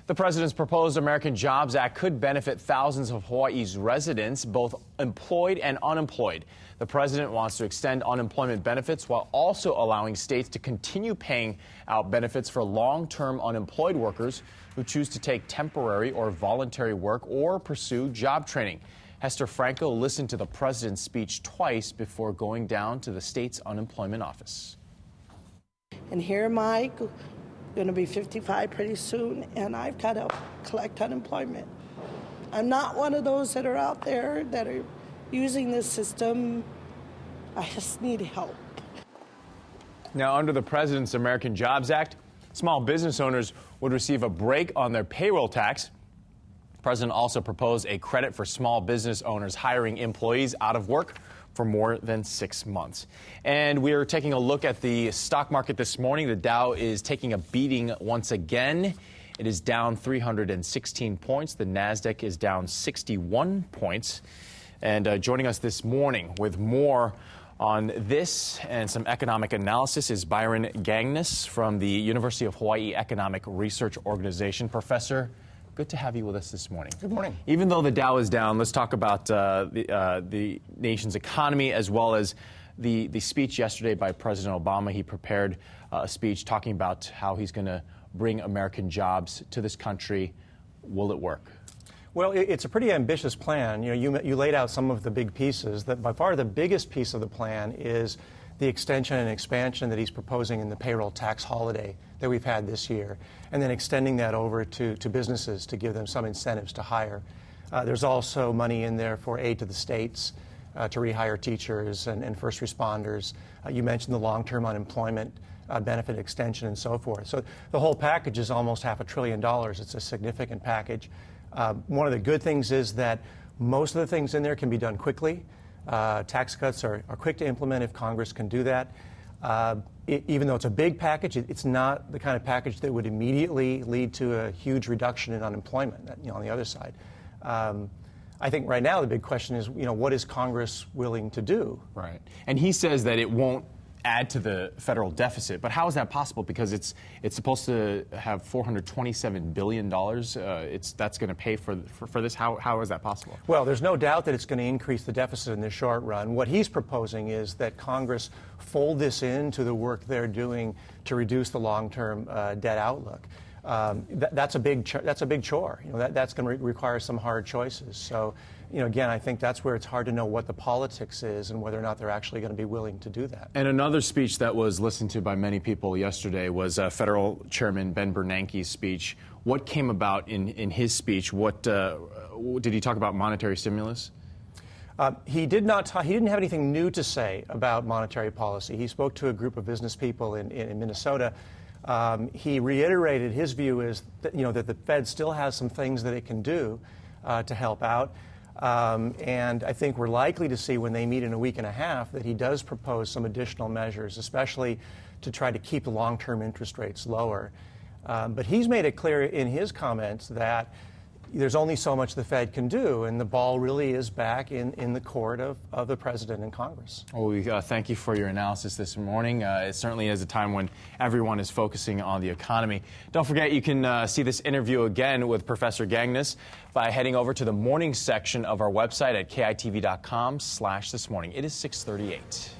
The president's proposed American Jobs Act could benefit thousands of Hawaii's residents, both employed and unemployed. The president wants to extend unemployment benefits while also allowing states to continue paying out benefits for long-term unemployed workers who choose to take temporary or voluntary work or pursue job training. Hester Franco listened to the president's speech twice before going down to the state's unemployment office. And here am I, going to be 55 pretty soon, and I've got to collect unemployment. I'm not one of those that are out there that are using this system. I just need help. Now, under the president's American Jobs Act, small business owners would receive a break on their payroll tax. The president also proposed a credit for small business owners hiring employees out of work for more than 6 months. And we are taking a look at the stock market this morning. The Dow is taking a beating once again. It is down 316 points. The Nasdaq is down 61 points. And joining us this morning with more on this and some economic analysis is Byron Gagnes from the University of Hawaii Economic Research Organization. Professor, good to have you with us this morning. Good morning. Even though the Dow is down, let's talk about the nation's economy as well as the speech yesterday by President Obama. He prepared a speech talking about how he's going to bring American jobs to this country. Will it work? Well, it's a pretty ambitious plan. You laid out some of the big pieces. That by far the biggest piece of the plan is the extension and expansion that he's proposing in the payroll tax holiday that we've had this year, and then extending that over to businesses to give them some incentives to hire. There's also money in there for aid to the states to rehire teachers and first responders. You mentioned the long-term unemployment benefit extension and so forth. So the whole package is almost $500 billion. It's a significant package. One of the good things is that most of the things in there can be done quickly. Tax cuts are quick to implement if Congress can do that. Even though it's a big package, it's not the kind of package that would immediately lead to a huge reduction in unemployment, on the other side. I think right now the big question is, what is Congress willing to do? Right. And he says that it won't add to the federal deficit, but how is that possible? Because it's supposed to have $427 billion. That's going to pay for this. How is that possible? Well, there's no doubt that it's going to increase the deficit in the short run. What he's proposing is that Congress fold this into the work they're doing to reduce the long-term debt outlook. That's a big chore. That's going to require some hard choices. So, again, I think that's where it's hard to know what the politics is and whether or not they're actually going to be willing to do that. And another speech that was listened to by many people yesterday was Federal Chairman Ben Bernanke's speech. What came about in his speech? What did he talk about? Monetary stimulus? He did not. He didn't have anything new to say about monetary policy. He spoke to a group of business people in Minnesota. He reiterated his view is that, that the Fed still has some things that it can do to help out. And I think we're likely to see when they meet in a week and a half that he does propose some additional measures, especially to try to keep the long-term interest rates lower. But he's made it clear in his comments that there's only so much the Fed can do, and the ball really is back in the court of the President and Congress. Well, we thank you for your analysis this morning. It certainly is a time when everyone is focusing on the economy. Don't forget, you can see this interview again with Professor Gagnes by heading over to the morning section of our website at kitv.com/thismorning. It is 6:38.